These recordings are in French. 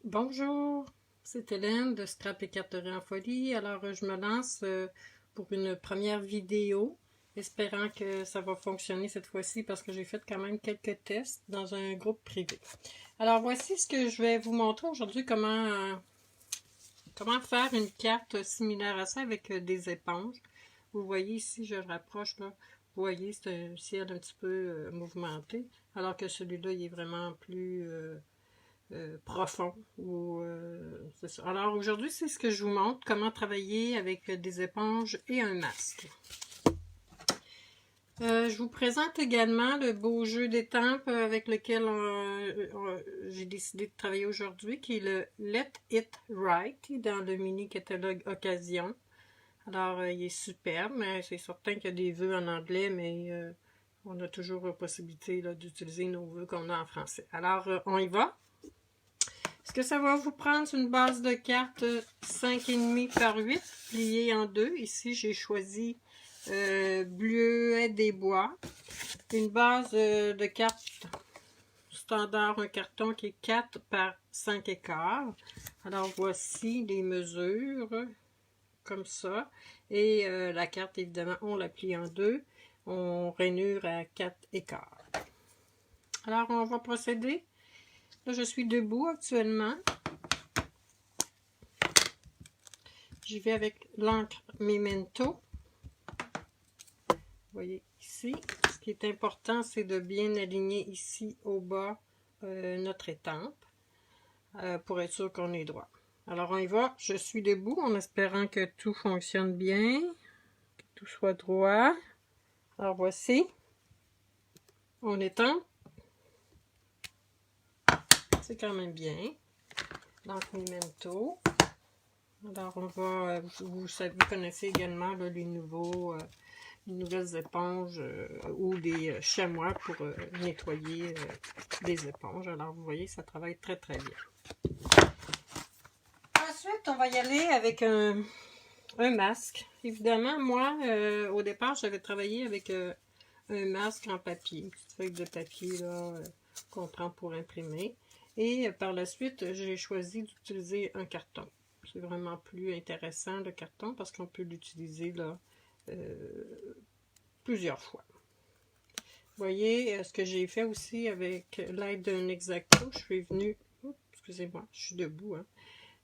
Bonjour, c'est Hélène de Scrap et Carterie en Folie. Alors, je me lance pour une première vidéo, espérant que ça va fonctionner cette fois-ci parce que j'ai fait quand même quelques tests dans un groupe privé. Alors, voici ce que je vais vous montrer aujourd'hui, comment faire une carte similaire à ça avec des éponges. Vous voyez ici, je le rapproche là. Vous voyez, c'est un ciel un petit peu mouvementé, alors que celui-là, il est vraiment plus profond. C'est ça. Alors aujourd'hui, c'est ce que je vous montre, comment travailler avec des éponges et un masque. Je vous présente également le beau jeu d'étampes avec lequel j'ai décidé de travailler aujourd'hui, qui est le Let It Write, dans le mini catalogue Occasion. Alors, il est superbe, mais c'est certain qu'il y a des vœux en anglais, mais on a toujours la possibilité d'utiliser nos vœux qu'on a en français. Alors, on y va. Ce que ça va vous prendre, c'est une base de cartes 5,5 par 8, pliée en deux. Ici, j'ai choisi Bleuet des Bois. Une base de cartes standard, un carton qui est 4 par 5 écarts. Alors, voici les mesures, comme ça. Et la carte, évidemment, on la plie en deux. On rainure à 4 écarts. Alors, on va procéder. Là, je suis debout actuellement. J'y vais avec l'encre Memento. Vous voyez ici. Ce qui est important, c'est de bien aligner ici au bas notre étampe pour être sûr qu'on est droit. Alors, on y va. Je suis debout en espérant que tout fonctionne bien, que tout soit droit. Alors, voici. On étampe. C'est quand même bien. L'encre Memento. Alors, on va, vous connaissez également là, les nouvelles éponges ou des chamois pour nettoyer des éponges. Alors, vous voyez, ça travaille très, très bien. Ensuite, on va y aller avec un masque. Évidemment, moi, au départ, j'avais travaillé avec un masque en papier, une petite feuille de papier qu'on prend pour imprimer. Et par la suite, j'ai choisi d'utiliser un carton. C'est vraiment plus intéressant le carton parce qu'on peut l'utiliser là plusieurs fois. Vous voyez ce que j'ai fait aussi avec l'aide d'un X-Acto. Je suis venue, excusez-moi, je suis debout. Hein.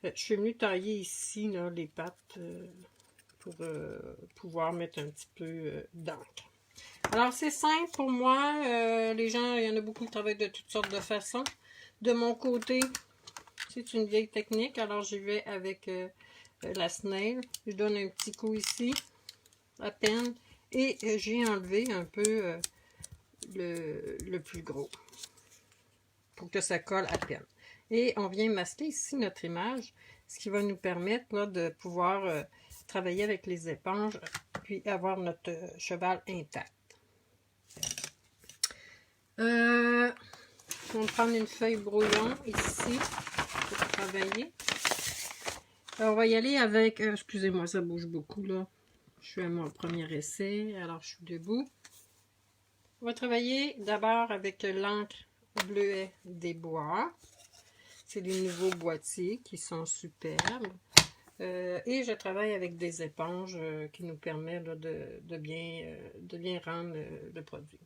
Je suis venue tailler ici là, les pattes pour pouvoir mettre un petit peu d'encre. Alors c'est simple pour moi. Les gens, il y en a beaucoup qui travaillent de toutes sortes de façons. De mon côté, c'est une vieille technique. Alors j'y vais avec la snail. Je donne un petit coup ici, à peine. Et j'ai enlevé un peu le plus gros pour que ça colle à peine. Et on vient masquer ici notre image, ce qui va nous permettre là, de pouvoir travailler avec les éponges puis avoir notre cheval intact. On va prendre une feuille brouillon ici pour travailler. Alors, on va y aller avec, excusez-moi, ça bouge beaucoup là. Je suis à mon premier essai, alors je suis debout. On va travailler d'abord avec l'encre Bleuet des Bois. C'est des nouveaux boîtiers qui sont superbes. Et je travaille avec des éponges qui nous permettent là, de bien rendre le produit.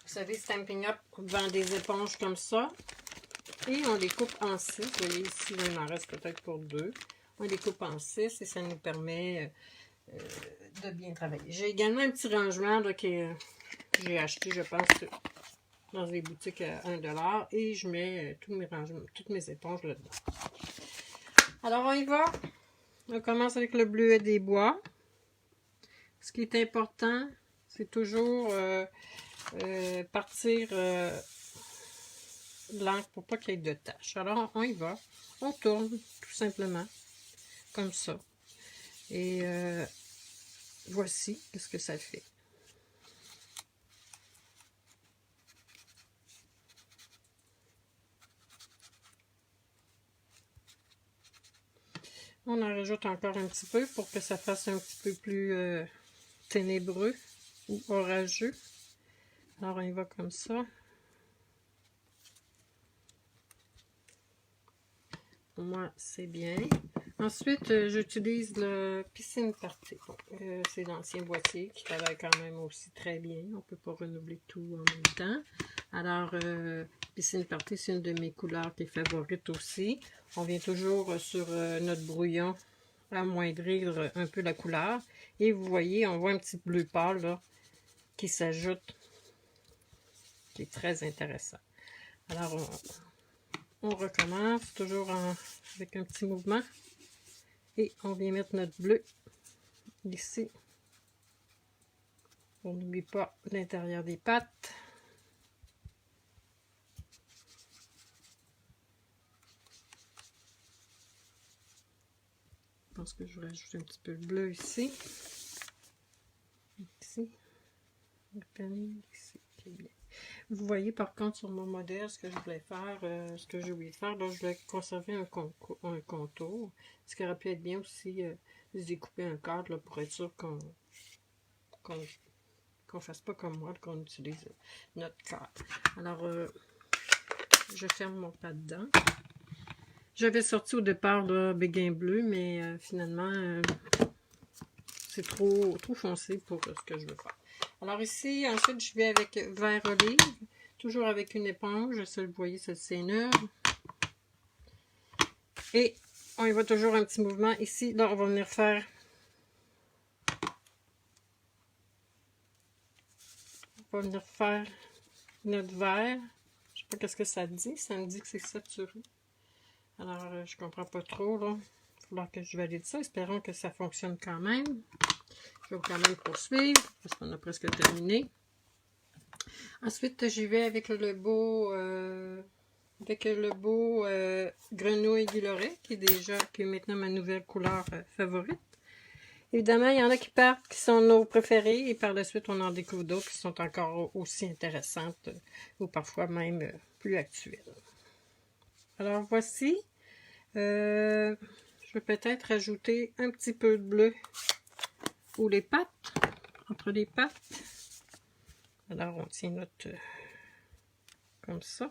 Vous savez, Stampin' Up vend des éponges comme ça. Et on les coupe en 6. Vous voyez ici, il m'en reste peut-être pour 2. On les coupe en 6 et ça nous permet de bien travailler. J'ai également un petit rangement là, que j'ai acheté, je pense, dans des boutiques à 1$ et je mets tous mes rangements, toutes mes éponges là-dedans. Alors, on y va. On commence avec le Bleuet des Bois. Ce qui est important, c'est toujours partir l'encre pour pas qu'il y ait de taches. Alors, on y va. On tourne, tout simplement, comme ça. Et voici ce que ça fait. On en rajoute encore un petit peu pour que ça fasse un petit peu plus ténébreux ou orageux. Alors, on y va comme ça. Pour moi, c'est bien. Ensuite, j'utilise le Piscine Party. Bon, c'est l'ancien boîtier qui travaille quand même aussi très bien. On ne peut pas renouveler tout en même temps. Alors, Piscine Party, c'est une de mes couleurs qui est favorite aussi. On vient toujours sur notre brouillon amoindrir un peu la couleur. Et vous voyez, on voit un petit bleu pâle là, qui s'ajoute, qui est très intéressant. Alors, on recommence toujours avec un petit mouvement. Et on vient mettre notre bleu ici. On n'oublie pas l'intérieur des pattes. Je pense que je vais rajouter un petit peu de bleu ici. Ici. Ici. Bien. Vous voyez par contre sur mon modèle ce que je voulais faire, ce que j'ai oublié de faire. Donc je voulais conserver un contour. Ce qui aurait pu être bien aussi, de découper un cadre là, pour être sûr qu'on fasse pas comme moi, qu'on utilise notre cadre. Alors, je ferme mon pas dedans. J'avais sorti au départ le béguin bleu, mais finalement, c'est trop foncé pour ce que je veux faire. Alors ici, ensuite, je vais avec vert olive, toujours avec une éponge. Ça, vous voyez, c'est neuve. Et on y va toujours un petit mouvement. Ici, là, on va venir faire... On va venir faire notre vert. Je sais pas qu'est-ce que ça dit. Ça me dit que c'est saturé. Alors, je comprends pas trop, là. Il va falloir que je valide ça. Espérons que ça fonctionne quand même. Je vais quand même poursuivre, parce qu'on a presque terminé. Ensuite, j'y vais avec le beau... grenouille guilloret, qui est maintenant ma nouvelle couleur favorite. Évidemment, il y en a qui partent, qui sont nos préférés, et par la suite, on en découvre d'autres qui sont encore aussi intéressantes, ou parfois même plus actuelles. Alors, voici. Je vais peut-être ajouter un petit peu de bleu ou les pattes, entre les pattes. Alors, on tient notre... comme ça.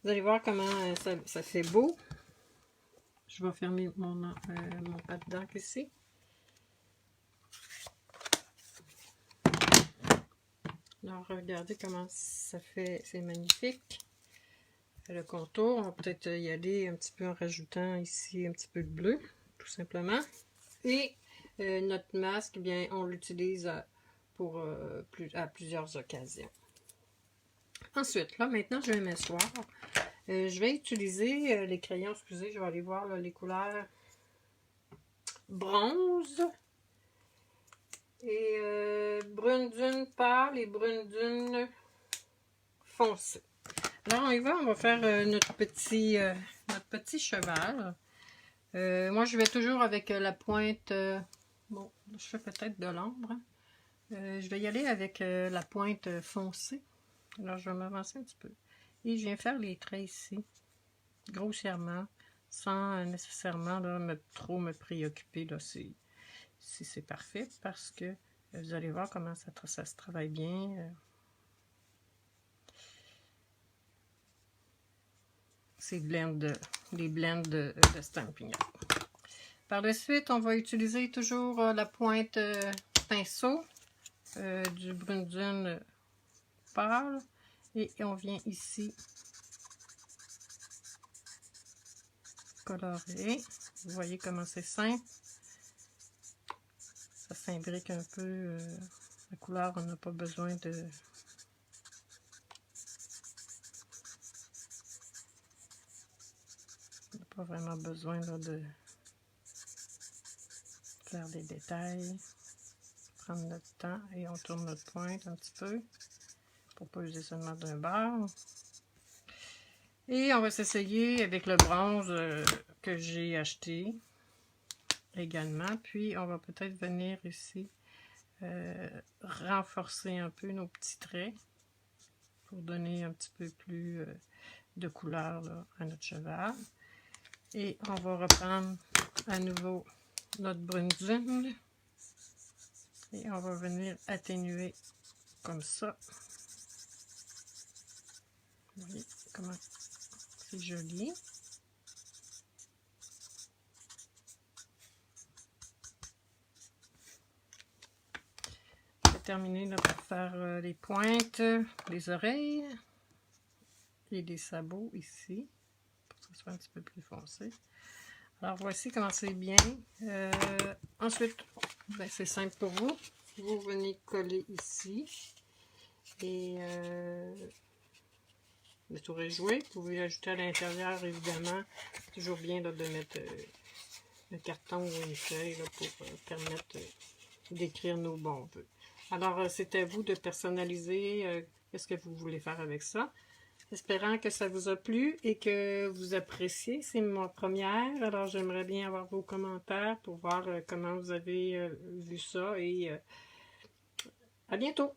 Vous allez voir comment ça fait beau. Je vais fermer mon pâte d'encre ici. Alors, regardez comment ça fait. C'est magnifique. Le contour, on va peut-être y aller un petit peu en rajoutant ici un petit peu de bleu, tout simplement. Et notre masque, eh bien, on l'utilise à plusieurs occasions. Ensuite, là, maintenant, je vais m'asseoir. Je vais utiliser les crayons, excusez, je vais aller voir là, les couleurs bronze et brune dune pâle et brune dune foncée. Alors, on y va, on va faire notre petit cheval. Moi, je vais toujours avec la pointe, bon, je fais peut-être de l'ombre. Je vais y aller avec la pointe foncée. Alors, je vais m'avancer un petit peu. Et je viens faire les traits ici, grossièrement, sans nécessairement là, trop me préoccuper là, si c'est parfait, parce que vous allez voir comment ça se travaille bien. Ces les blends de Stampin' Up. Par la suite, on va utiliser toujours la pointe pinceau du brune dune pâle. Et on vient ici colorer. Vous voyez comment c'est simple. Ça s'imbrique un peu. La couleur, on n'a pas besoin de... On n'a pas vraiment besoin là, de faire des détails. Prendre notre temps et on tourne notre pointe un petit peu pour pas user seulement d'un bord. Et on va s'essayer avec le bronze que j'ai acheté également. Puis on va peut-être venir ici renforcer un peu nos petits traits pour donner un petit peu plus de couleur là, à notre cheval. Et on va reprendre à nouveau notre brune dune. Et on va venir atténuer comme ça. Vous voyez comment c'est joli. terminer là, par faire les pointes, les oreilles et les sabots ici, pour que ce soit un petit peu plus foncé. Alors voici comment c'est bien. Ensuite, ben, c'est simple pour vous. Vous venez coller ici et le tour est joué. Vous pouvez ajouter à l'intérieur, évidemment. C'est toujours bien là, de mettre un carton ou une feuille là, pour permettre d'écrire nos bons vœux. Alors, c'est à vous de personnaliser qu'est-ce que vous voulez faire avec ça. Espérant que ça vous a plu et que vous appréciez. C'est ma première, alors j'aimerais bien avoir vos commentaires pour voir comment vous avez vu ça et à bientôt!